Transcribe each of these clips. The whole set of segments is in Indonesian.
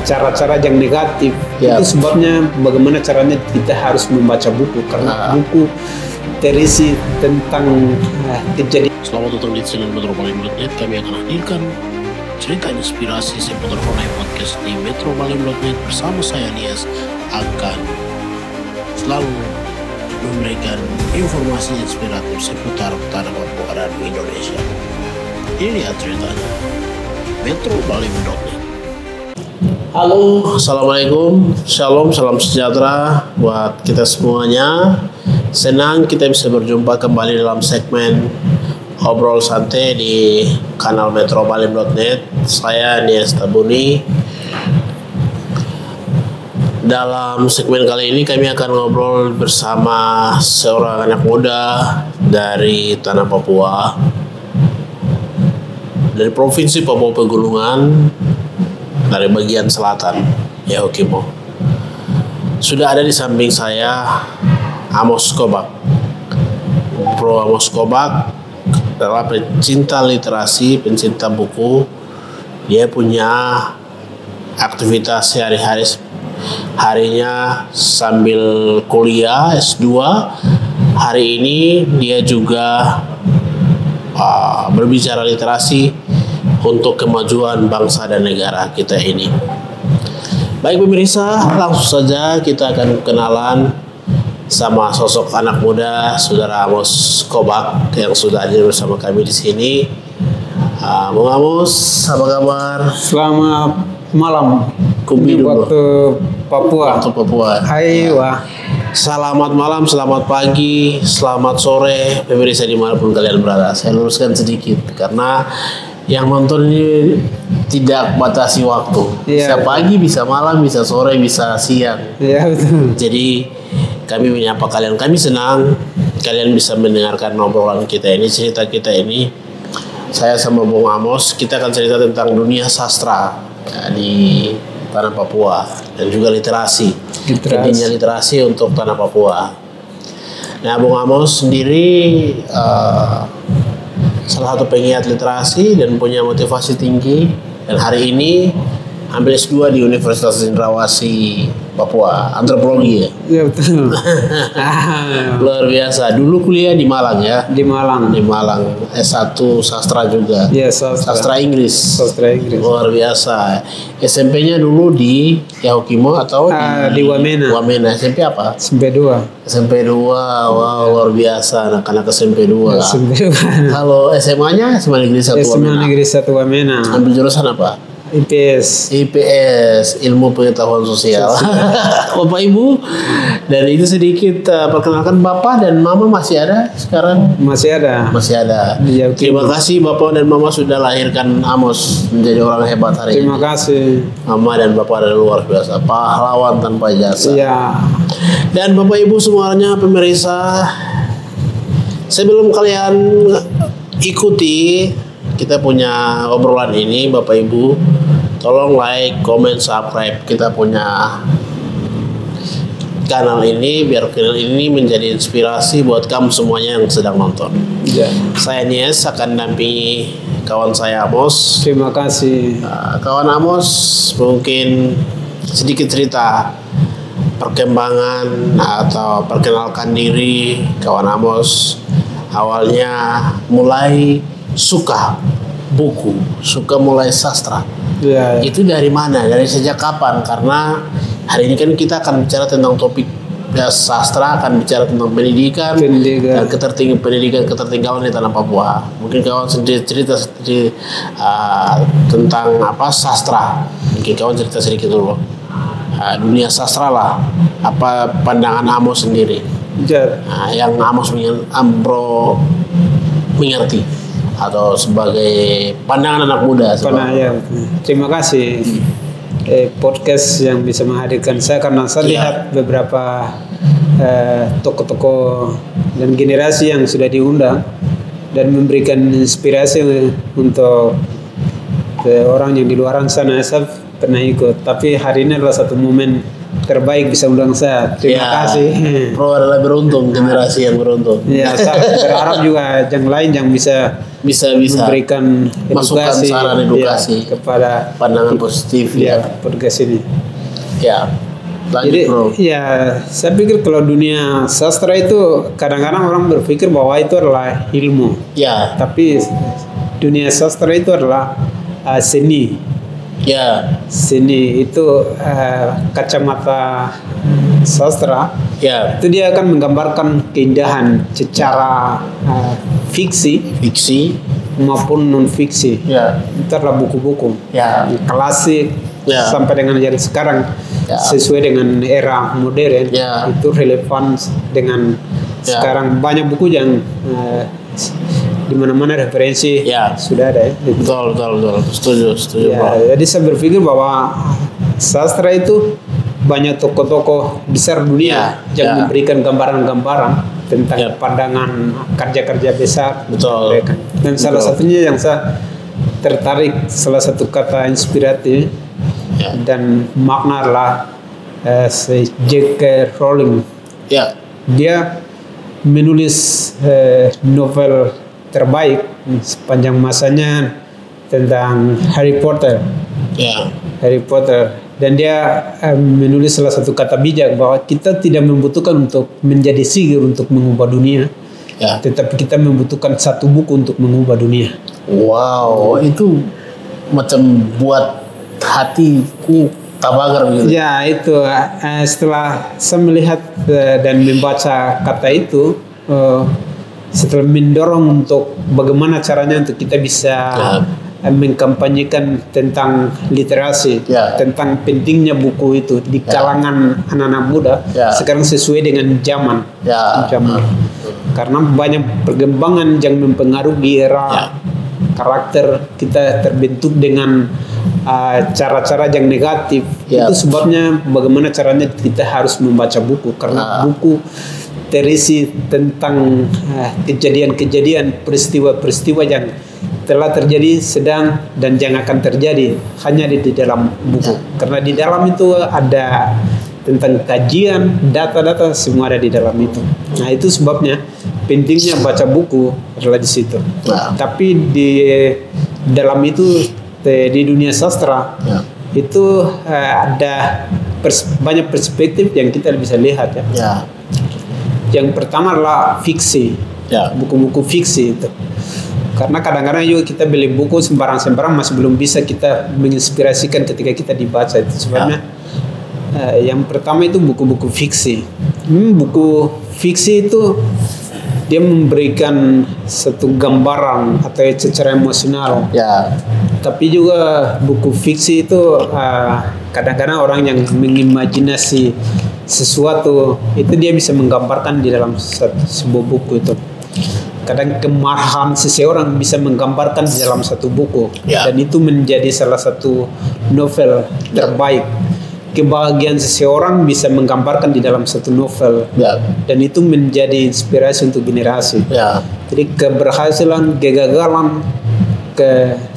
cara-cara yang negatif. Itu sebabnya bagaimana caranya kita harus membaca buku, karena buku terisi tentang kejadian. Selamat datang di channel metrobalim.net. Kami akan hadirkan cerita inspirasi seputar online podcast di metrobalim.net bersama saya Nias akan selalu memberikan informasi inspiratif seputar tanah Papua dan Indonesia. Ini dia ceritanya. metrobalim.net. Halo, assalamualaikum, shalom, salam sejahtera buat kita semuanya. Senang kita bisa berjumpa kembali dalam segmen Obrol Santai di kanal metrobalim.net. Saya Nias Tabuni. Dalam segmen kali ini kami akan ngobrol bersama seorang anak muda dari tanah Papua, dari Provinsi Papua Pegunungan, dari bagian selatan, Yahukimo. Sudah ada di samping saya Amos Kobak. Bro Amos Kobak adalah pencinta literasi, pencinta buku. Dia punya aktivitas sehari-hari, harinya sambil kuliah S2. Hari ini dia juga berbicara literasi untuk kemajuan bangsa dan negara kita ini. Baik pemirsa, langsung saja kita akan kenalan sama sosok anak muda Saudara Amos Kobak yang sudah hadir bersama kami di sini. Bung Amos, apa kabar? Selamat malam. Kubi waktu Papua. Waktu Papua. Hai, wah. Selamat malam, selamat pagi, selamat sore, pemirsa dimanapun kalian berada. Saya luruskan sedikit karena yang nonton ini tidak batasi waktu. Bisa pagi, bisa malam, bisa sore, bisa siang. Iya, betul. Jadi kami menyapa kalian. Kami senang kalian bisa mendengarkan obrolan kita ini, cerita kita ini. Saya sama Bung Amos, kita akan cerita tentang dunia sastra di tanah Papua dan juga literasi. Pentingnya literasi untuk tanah Papua. Nah, Bung Amos sendiri salah satu penggiat literasi dan punya motivasi tinggi, dan hari ini ambil S2 di Universitas Cendrawasih Papua, antropologi ya. Iya, betul. Luar biasa. Dulu kuliah di Malang ya. Di Malang. Di Malang. S1 sastra juga. Iya, sastra Inggris. Sastra Inggris. Luar biasa. SMP-nya dulu di Yahukimo atau di Wamena. Wamena. SMP apa? SMP 2. SMP 2. Wow, luar biasa anak-anak SMP 2. SMP 2. Kalau SMA-nya SMA Negeri 1 Wamena. SMA Negeri 1 Wamena. Ambil jurusan apa? IPS, Ilmu Pengetahuan Sosial. Bapak Ibu, dari itu sedikit perkenalkan, Bapak dan Mama masih ada sekarang? Masih ada. Masih ada. Ya, terima kasih Bapak dan Mama sudah lahirkan Amos menjadi orang hebat hari ini. Terima kasih. Mama dan Bapak adalah luar biasa, pahlawan tanpa jasa. Iya. Dan Bapak Ibu semuanya pemirsa, sebelum kalian ikuti kita punya obrolan ini, Bapak Ibu, tolong like, comment, subscribe kita punya kanal ini biar kanal ini menjadi inspirasi buat kamu semuanya yang sedang nonton. Ya. Saya Nies akan dampingi kawan saya Amos. Terima kasih. Kawan Amos mungkin sedikit cerita perkembangan atau perkenalkan diri kawan Amos. Awalnya mulai suka buku, suka mulai sastra. Ya. Itu dari mana? Dari sejak kapan? Karena hari ini kan kita akan bicara tentang topik sastra, akan bicara tentang pendidikan. Dan ketertinggalan di tanah Papua. Mungkin kawan sendiri cerita tentang apa sastra. Mungkin kawan cerita sedikit dulu. Dunia sastra lah. Apa pandangan Amos sendiri? Ya. Yang Amos mengerti atau sebagai pandangan anak muda. Ya. Terima kasih podcast yang bisa menghadirkan saya, karena saya lihat beberapa tokoh-tokoh dan generasi yang sudah diundang dan memberikan inspirasi untuk orang yang di luar sana. Saya pernah ikut, tapi hari ini adalah satu momen terbaik bisa undang saya. Terima kasih. Pro adalah beruntung, generasi yang beruntung. Ya, saya berharap juga yang lain yang bisa memberikan masukan, edukasi, saran edukasi kepada pandangan positif podcast ini. Ya. Lanjut, Jadi bro. ya saya pikir kalau dunia sastra itu kadang-kadang orang berpikir bahwa itu adalah ilmu. Ya. Tapi dunia sastra itu adalah seni. Ya. Seni itu kacamata sastra. Ya. Itu dia akan menggambarkan keindahan secara fiksi maupun non fiksi. Ya. Itu adalah buku-buku. Ya. Klasik sampai dengan yang sekarang sesuai dengan era modern. Itu relevan dengan sekarang banyak buku yang di mana-mana referensi sudah ada. Betul. Setuju. Jadi saya berpikir bahwa sastra itu banyak tokoh-tokoh besar dunia yang memberikan gambaran-gambaran tentang pandangan kerja-kerja besar mereka. Dan salah satunya yang saya tertarik, salah satu kata inspiratif dan makna adalah J.K. Rowling. Dia menulis novel terbaik sepanjang masanya tentang Harry Potter. Dan dia menulis salah satu kata bijak bahwa kita tidak membutuhkan untuk menjadi sihir untuk mengubah dunia, tetapi kita membutuhkan satu buku untuk mengubah dunia. Wow, itu macam buat hatiku tabagar begitu. Ya, itu setelah saya melihat dan membaca kata itu, setelah mendorong untuk bagaimana caranya untuk kita bisa mengkampanyekan tentang literasi, tentang pentingnya buku itu di kalangan anak-anak muda sekarang sesuai dengan zaman. Karena banyak perkembangan yang mempengaruhi era karakter kita terbentuk dengan cara-cara yang negatif. Itu sebabnya bagaimana caranya kita harus membaca buku, karena buku terisi tentang kejadian-kejadian, peristiwa-peristiwa yang telah terjadi, sedang, dan yang akan terjadi hanya di dalam buku. Karena di dalam itu ada tentang kajian, data-data, semua ada di dalam itu. Nah, itu sebabnya pentingnya baca buku adalah di situ. Tapi di dalam itu di dunia sastra itu ada banyak perspektif yang kita bisa lihat ya. Yang pertama adalah fiksi, buku-buku fiksi itu. Karena kadang-kadang juga kita beli buku sembarang-sembarang masih belum bisa kita menginspirasikan ketika kita dibaca itu. Sebabnya yang pertama itu buku-buku fiksi. Buku fiksi itu dia memberikan satu gambaran atau secara emosional. Tapi juga buku fiksi itu kadang-kadang orang yang mengimajinasi sesuatu itu dia bisa menggambarkan di dalam sebuah buku itu. Kadang kemarahan seseorang bisa menggambarkan di dalam satu buku, dan itu menjadi salah satu novel terbaik. Kebahagiaan seseorang bisa menggambarkan di dalam satu novel, dan itu menjadi inspirasi untuk generasi. Jadi keberhasilan, kegagalan,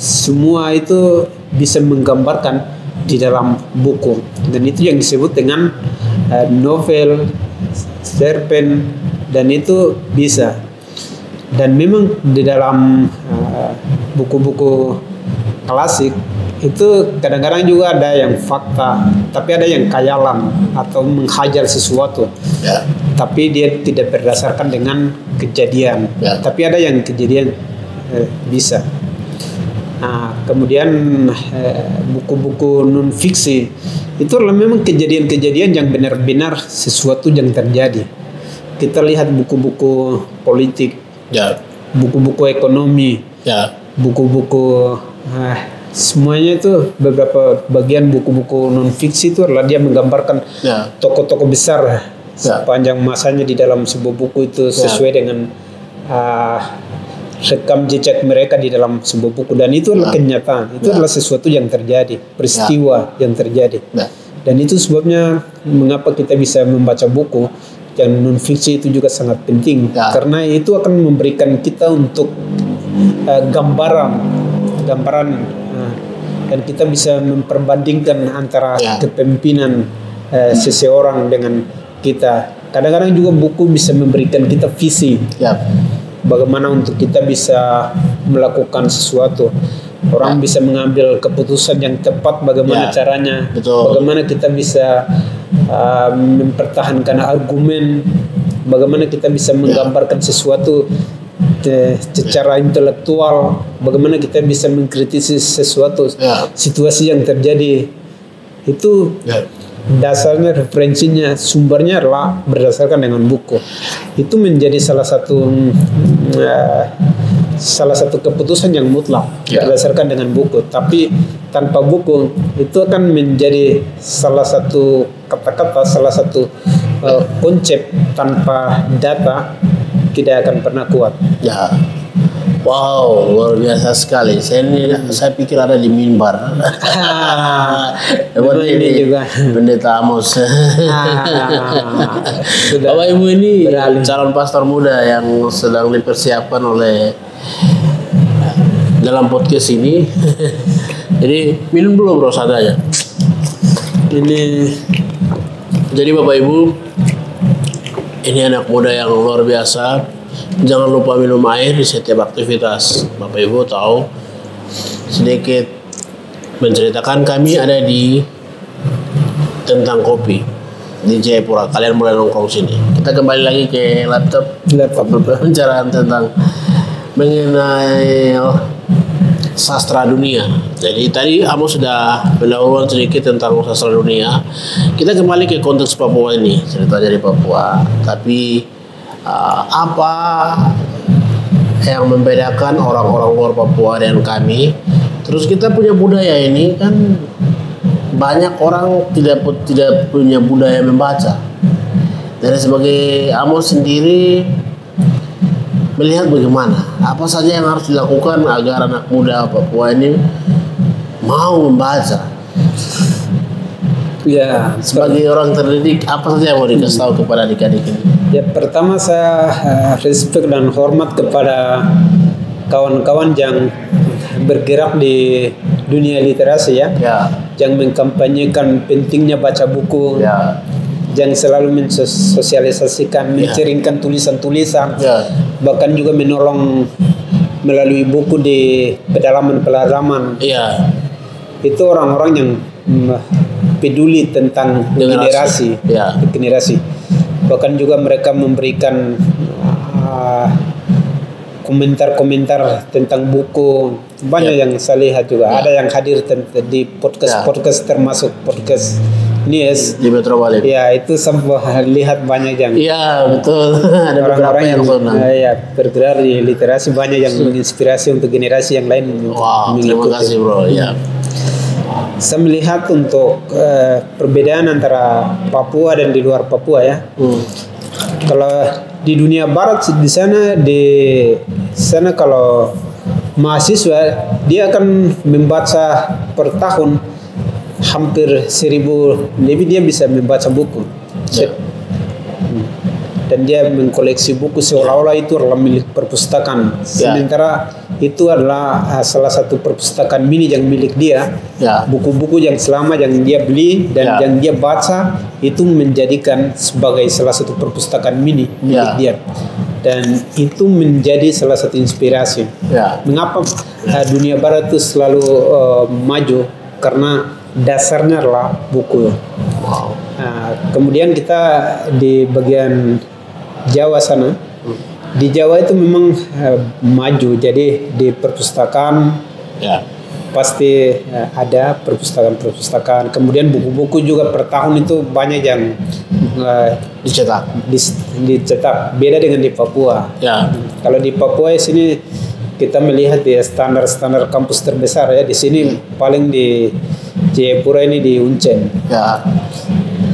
semua itu bisa menggambarkan di dalam buku, dan itu yang disebut dengan novel, cerpen, dan itu bisa. Dan memang di dalam buku-buku klasik itu kadang-kadang juga ada yang fakta, tapi ada yang khayalan atau menghajar sesuatu. Tapi dia tidak berdasarkan dengan kejadian. Tapi ada yang kejadian bisa. Nah, kemudian buku-buku non fiksi itu adalah memang kejadian-kejadian yang benar-benar sesuatu yang terjadi. Kita lihat buku-buku politik, buku-buku ekonomi, buku-buku semuanya itu beberapa bagian buku-buku non fiksi itu adalah dia menggambarkan tokoh-tokoh besar sepanjang masanya di dalam sebuah buku itu sesuai dengan rekam jejak mereka di dalam sebuah buku, dan itu adalah kenyataan, itu adalah sesuatu yang terjadi, peristiwa yang terjadi. Dan itu sebabnya mengapa kita bisa membaca buku yang non fiksi itu juga sangat penting, karena itu akan memberikan kita untuk gambaran, dan kita bisa memperbandingkan antara kepemimpinan seseorang dengan kita. Kadang-kadang juga buku bisa memberikan kita visi. Bagaimana untuk kita bisa melakukan sesuatu. Orang bisa mengambil keputusan yang tepat, bagaimana caranya. Bagaimana kita bisa mempertahankan argumen, bagaimana kita bisa menggambarkan sesuatu secara intelektual, bagaimana kita bisa mengkritisi sesuatu situasi yang terjadi. Itu dasarnya, referensinya, sumbernya adalah berdasarkan dengan buku. Itu menjadi salah satu keputusan yang mutlak berdasarkan dengan buku. Tapi tanpa buku itu akan menjadi salah satu kata-kata, salah satu konsep tanpa data tidak akan pernah kuat. Wow, luar biasa sekali. Saya pikir ada di mimbar. Ini juga Pendeta Amos. Bapak Ibu, ini calon pastor muda yang sedang dipersiapkan oleh dalam podcast ini. Jadi minum dulu bro, sadanya. Ini jadi Bapak Ibu, ini anak muda yang luar biasa. Jangan lupa minum air di setiap aktivitas. Bapak Ibu tahu, sedikit menceritakan, kami ada di tentang kopi di Jayapura. Kalian boleh nongkrong sini. Kita kembali lagi ke laptop. Pembicaraan tentang mengenai sastra dunia. Jadi tadi Amos sudah pendahuluan sedikit tentang sastra dunia. Kita kembali ke konteks Papua ini, cerita dari Papua. Tapi apa yang membedakan orang-orang luar Papua dengan kami? Terus kita punya budaya ini kan, banyak orang tidak punya budaya membaca. Dari sebagai Amos sendiri melihat bagaimana, apa saja yang harus dilakukan agar anak muda Papua ini mau membaca. Ya, sebagai orang terdidik, apa saja yang mau dikasih tahu kepada adik-adik ini? Ya, pertama saya respect dan hormat kepada kawan-kawan yang bergerak di dunia literasi yang mengkampanyekan pentingnya baca buku, yang selalu mensosialisasikan, menceringkan tulisan-tulisan, bahkan juga menolong melalui buku di pedalaman-pedalaman. Itu orang-orang yang peduli tentang generasi. Bahkan juga mereka memberikan komentar-komentar tentang buku. Banyak yang saya lihat juga. Ada yang hadir di podcast termasuk podcast Nies di Metro Bali. Ya, itu saya lihat banyak yang. Iya, betul. Ada orang-orang yang bergerak di literasi, banyak yang menginspirasi untuk generasi yang lain. Wow, terima kasih bro. Saya melihat untuk perbedaan antara Papua dan di luar Papua Kalau di dunia barat di sana kalau mahasiswa dia akan membaca per tahun hampir 1.000 lebih, dia bisa membaca buku. Dan dia mengkoleksi buku seolah-olah itu adalah milik perpustakaan. Sementara itu adalah salah satu perpustakaan mini yang milik dia. Buku-buku yang selama yang dia beli dan yang dia baca itu menjadikan sebagai salah satu perpustakaan mini milik dia. Dan itu menjadi salah satu inspirasi. Mengapa dunia barat itu selalu maju? Karena dasarnya adalah buku. Kemudian kita di bagian Jawa sana, di Jawa itu memang maju. Jadi di perpustakaan pasti ada perpustakaan. Kemudian buku-buku juga per tahun itu banyak yang dicetak. Beda dengan di Papua. Kalau di Papua sini kita melihat standar kampus terbesar di sini paling di Jayapura ini di Uncen.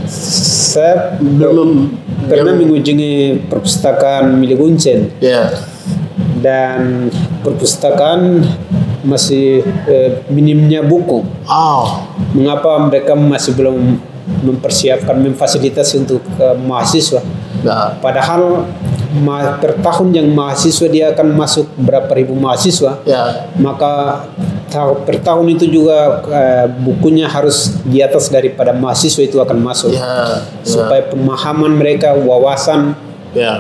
Saya belum pernah mengunjungi perpustakaan milik Uncen. Dan perpustakaan masih minimnya buku. Mengapa mereka masih belum mempersiapkan, memfasilitasi untuk mahasiswa? Padahal per tahun yang mahasiswa dia akan masuk berapa ribu mahasiswa, maka per tahun itu juga bukunya harus di atas daripada mahasiswa itu akan masuk supaya pemahaman mereka, wawasan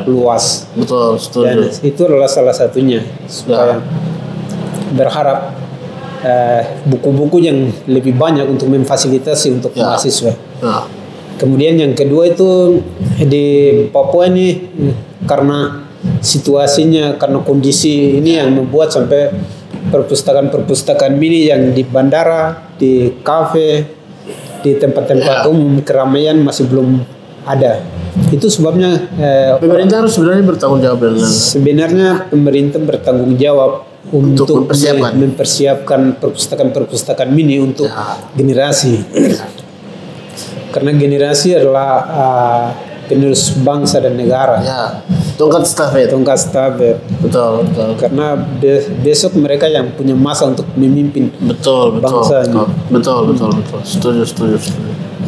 luas. Betul, setuju. Dan itu adalah salah satunya supaya berharap buku-buku yang lebih banyak untuk memfasilitasi untuk mahasiswa. Kemudian yang kedua itu di Papua ini karena situasinya, karena kondisi ini yang membuat sampai perpustakaan mini yang di bandara, di kafe, di tempat-tempat umum keramaian masih belum ada. Itu sebabnya pemerintah harus sebenarnya bertanggung jawab dengan sebenarnya pemerintah bertanggung jawab untuk mempersiapkan perpustakaan mini untuk generasi. Karena generasi adalah penerus bangsa dan negara. Tongkat stafet. Betul. Karena besok mereka yang punya masa untuk memimpin bangsa. Betul. Setuju.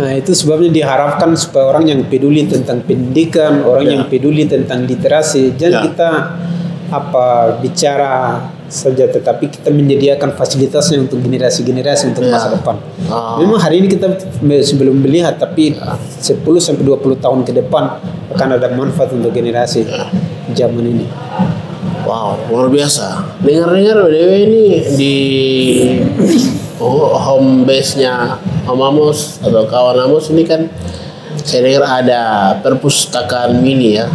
Nah, itu sebabnya diharapkan supaya orang yang peduli tentang pendidikan, orang yang peduli tentang literasi, jangan kita bicara saja, tetapi kita menyediakan fasilitasnya untuk generasi-generasi untuk masa depan. Memang hari ini kita sebelum melihat, tapi 10-20 tahun ke depan akan ada manfaat untuk generasi zaman ini. Wow, luar biasa. Dengar-dengar BDW ini di home base-nya Om Amos atau kawan Amos ini kan saya dengar ada perpustakaan mini ya.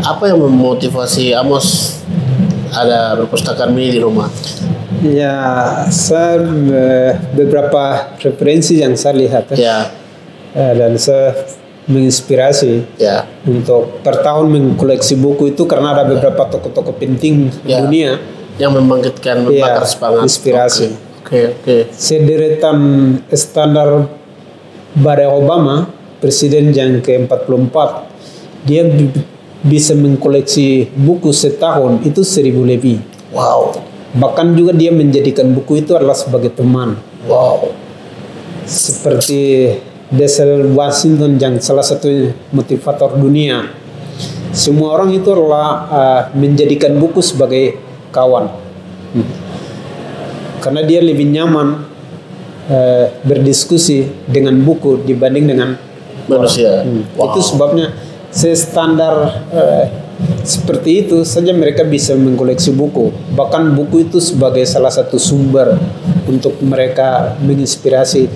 Apa yang memotivasi Amos ada perpustakaan mini di rumah? Ya, saya beberapa referensi yang saya lihat dan saya menginspirasi untuk per tahun mengkoleksi buku itu karena ada beberapa tokoh-tokoh penting dunia yang membangkitkan membakar semangat, inspirasi. Oke. Sederetan standar Barack Obama, presiden yang ke-44, dia bisa mengkoleksi buku setahun itu 1000 lebih. Wow. Bahkan juga dia menjadikan buku itu adalah sebagai teman. Wow. Seperti Denzel Washington yang salah satu motivator dunia. Semua orang itu adalah menjadikan buku sebagai kawan. Karena dia lebih nyaman berdiskusi dengan buku dibanding dengan manusia. Wow. Itu sebabnya standar seperti itu saja mereka bisa mengkoleksi buku. Bahkan buku itu sebagai salah satu sumber untuk mereka menginspirasi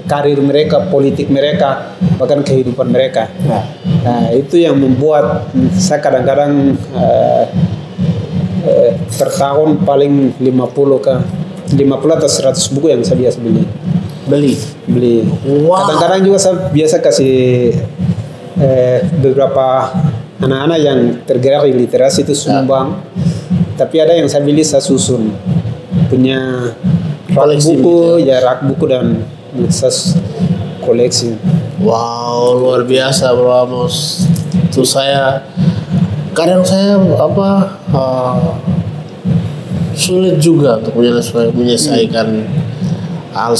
karir mereka, politik mereka, bahkan kehidupan mereka. Nah, itu yang membuat saya kadang-kadang per tahun paling 50 atau 100 buku yang saya biasa beli. Wow. Kadang-kadang juga saya biasa kasih beberapa anak-anak yang tergerak di literasi itu sumbang. Tapi ada yang saya beli, saya susun punya rak buku, rak buku dan saya koleksi. Wow, luar biasa Bro Amos. Itu kadang saya sulit juga untuk menyelesaikan hal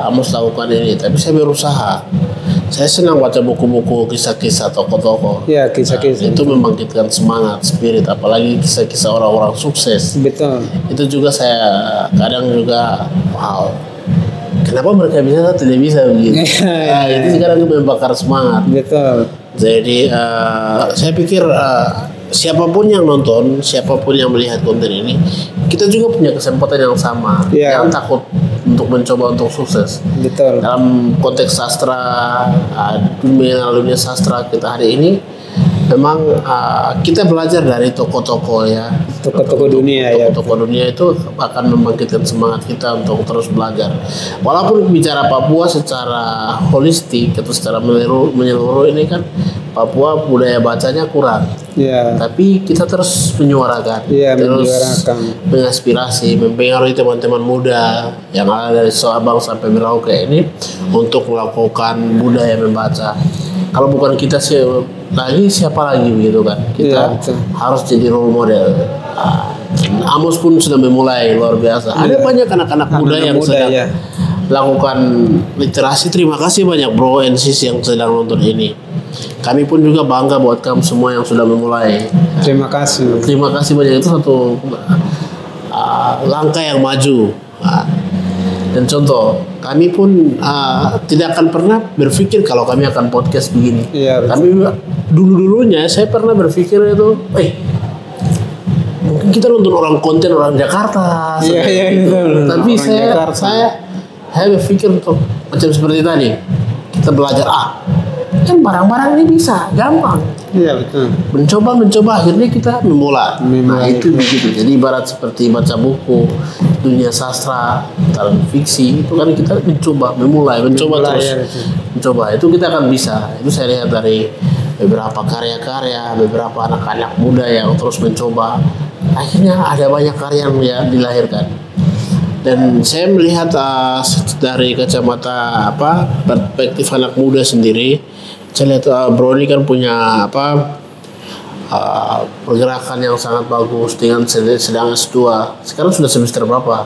Amos lakukan ini, tapi saya berusaha. Saya senang baca buku-buku kisah-kisah tokoh-tokoh. Ya, kisah-kisah. Itu membangkitkan semangat, spirit, apalagi kisah-kisah orang-orang sukses. Betul. Itu juga saya kadang juga wow. Kenapa mereka bisa, tidak bisa begitu? Itu sekarang membakar semangat. Betul. Jadi saya pikir siapapun yang nonton, siapapun yang melihat konten ini, kita juga punya kesempatan yang sama. Jangan takut untuk mencoba untuk sukses. Betul. Dalam konteks sastra, dunia sastra kita hari ini, memang kita belajar dari tokoh-tokoh ya. Tokoh-tokoh dunia Tokoh-tokoh dunia itu akan membangkitkan semangat kita untuk terus belajar. Walaupun bicara Papua secara holistik atau secara menyeluruh ini kan Papua budaya bacanya kurang. Tapi kita terus menyuarakan, terus menginspirasi, mempengaruhi teman-teman muda yang ada dari Sabang sampai Merauke ini untuk melakukan budaya membaca. Kalau bukan kita siapa lagi begitu kan? Kita harus jadi role model. Amos pun sudah memulai luar biasa. Ada banyak anak-anak muda yang sedang lakukan literasi. Terima kasih banyak Bro and Sis yang sedang nonton ini. Kami pun juga bangga buat kamu semua yang sudah memulai. Terima kasih. Terima kasih banyak, itu satu langkah yang maju Nah, dan contoh, kami pun tidak akan pernah berpikir kalau kami akan podcast begini. Iya, kami dulunya saya pernah berpikir itu, mungkin kita nonton orang konten orang Jakarta. Iya, betul. Tapi saya berpikir untuk macam seperti tadi, kita belajar kan barang-barang ini bisa gampang. Iya, betul. Mencoba akhirnya kita memulai. Nah itu begitu. Jadi ibarat seperti baca buku, dunia sastra, fiksi itu kan kita mencoba terus. Ya, mencoba itu kita akan bisa. Itu saya lihat dari beberapa karya-karya, beberapa anak-anak muda yang terus mencoba. Akhirnya ada banyak karya yang dilahirkan. Dan saya melihat dari kacamata perspektif anak muda sendiri, saya lihat Bro ini kan punya pergerakan yang sangat bagus dengan sedang S2. Sekarang sudah semester berapa?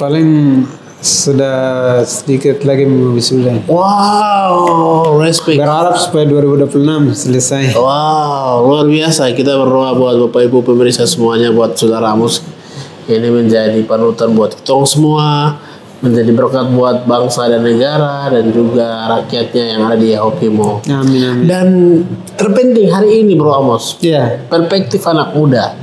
Paling sudah sedikit lagi mau wisuda. Wow, respect. Berharap supaya 2026 selesai. Wow, luar biasa. Kita berdoa buat Bapak Ibu pemirsa semuanya, buat Saudara Amos. Ini menjadi panutan buat kita semua, menjadi berkat buat bangsa dan negara dan juga rakyatnya yang ada di Yahukimo. Amin. Dan terpenting hari ini Bro Amos, perspektif anak muda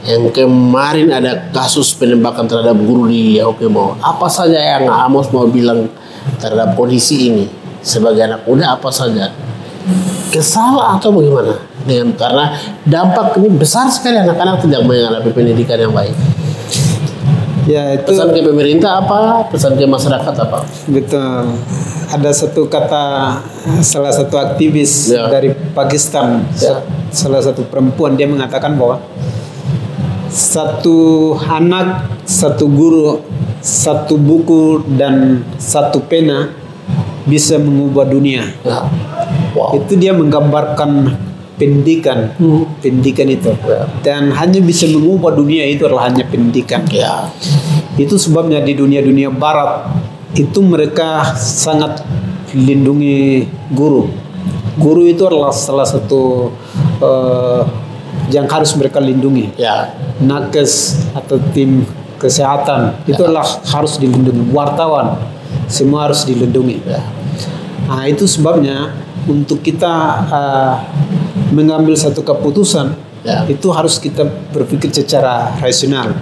yang kemarin ada kasus penembakan terhadap guru di Yahukimo. Apa saja yang Amos mau bilang terhadap kondisi ini sebagai anak muda? Apa saja? Kesal atau bagaimana? Karena dampak ini besar sekali, anak-anak tidak mengalami pendidikan yang baik. Ya, itu pesan ke pemerintah apa? Pesan ke masyarakat apa? Betul. Ada satu kata salah satu aktivis dari Pakistan, salah satu perempuan, dia mengatakan bahwa satu anak, satu guru, satu buku dan satu pena bisa mengubah dunia. Wow. Itu dia menggambarkan pendidikan itu, dan hanya bisa mengubah dunia itu adalah hanya pendidikan. Itu sebabnya di dunia barat itu mereka sangat lindungi guru itu adalah salah satu yang harus mereka lindungi. Nakes atau tim kesehatan itu adalah harus dilindungi, wartawan semua harus dilindungi. Nah itu sebabnya untuk kita mengambil satu keputusan itu harus kita berpikir secara rasional.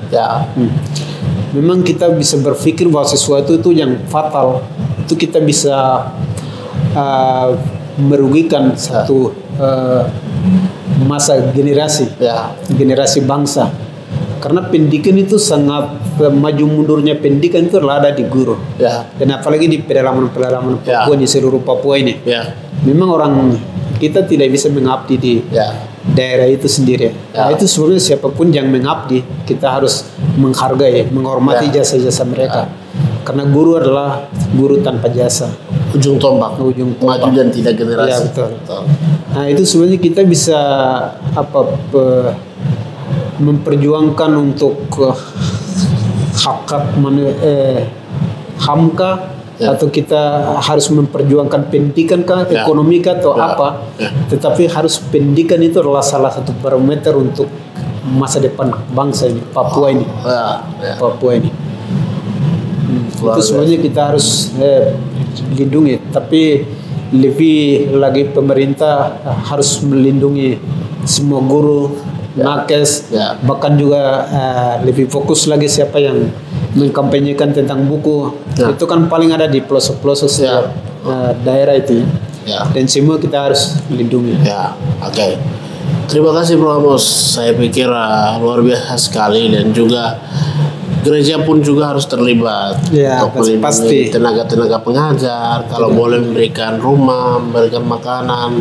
Memang kita bisa berpikir bahwa sesuatu itu yang fatal itu kita bisa merugikan satu masa generasi bangsa, karena pendidikan itu sangat maju mundurnya pendidikan itu ada di guru. Dan apalagi di pedalaman Papua, di seluruh Papua ini. Memang orang kita tidak bisa mengabdi di daerah itu sendiri. Nah, itu sebenarnya siapapun yang mengabdi, kita harus menghargai, menghormati jasa-jasa mereka. Karena guru adalah guru tanpa jasa. Ujung tombak. Maju dan tidak generasi. Betul. Nah, itu sebenarnya kita bisa memperjuangkan untuk HAMKA, atau kita harus memperjuangkan pendidikan ekonomi atau apa, tetapi harus pendidikan itu adalah salah satu parameter untuk masa depan bangsa ini, Papua ini. Papua ini. Itu sebenarnya kita harus lindungi, tapi lebih lagi pemerintah harus melindungi semua guru, nakes, bahkan juga lebih fokus lagi siapa yang mengkampanyekan tentang buku. Itu kan paling ada di pelosok-pelosok daerah itu. Dan semua kita harus lindungi. Oke. Terima kasih Bro Amos. Saya pikir luar biasa sekali, dan juga gereja pun juga harus terlibat untuk melindungi tenaga-tenaga pengajar. Kalau boleh memberikan rumah, memberikan makanan,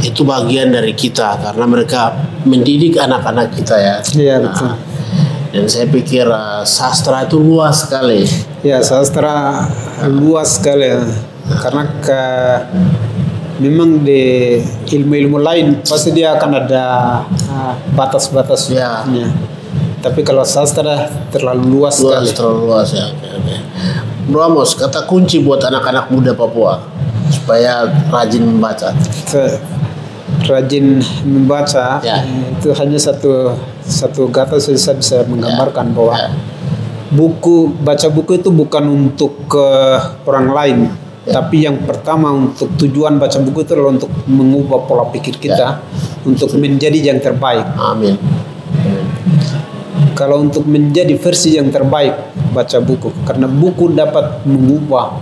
itu bagian dari kita, karena mereka mendidik anak-anak kita betul. Dan saya pikir sastra itu luas sekali. Sastra luas sekali karena memang di ilmu-ilmu lain pasti dia akan ada batas-batasnya. Tapi kalau sastra terlalu luas sekali. Terlalu luas Bro Amos, kata kunci buat anak-anak muda Papua supaya rajin membaca. Rajin membaca itu hanya satu kata saya bisa menggambarkan bahwa baca buku itu bukan untuk orang lain, tapi yang pertama untuk tujuan baca buku itu adalah untuk mengubah pola pikir kita untuk menjadi yang terbaik. Amin. Kalau untuk menjadi versi yang terbaik, baca buku, karena buku dapat mengubah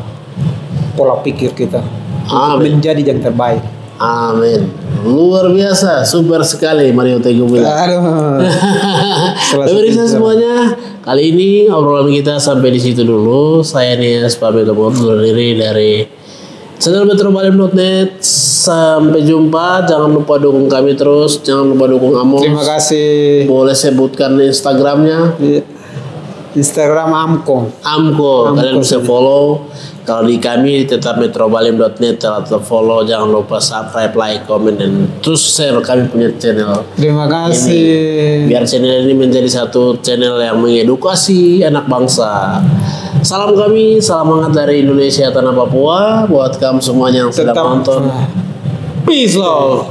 pola pikir kita untuk menjadi yang terbaik. Amin. Luar biasa, super sekali Mario Teguh bilang. Pemirsa semuanya, kali ini obrolan kita sampai di situ dulu. Saya Nias pamit undur diri dari channel metrobalim.net. Sampai jumpa. Jangan lupa dukung kami terus. Jangan lupa dukung Amos. Terima kasih. Boleh sebutkan Instagramnya? Instagram Amko. Kalian bisa follow. Kalau di kami tetap metrobalim.net, tetap follow. Jangan lupa subscribe, like, comment, dan terus share kami punya channel. Terima kasih. Biar channel ini menjadi satu channel yang mengedukasi anak bangsa. Salam kami, salam hangat dari Indonesia tanah Papua buat kamu semuanya yang sedang nonton. Peace love.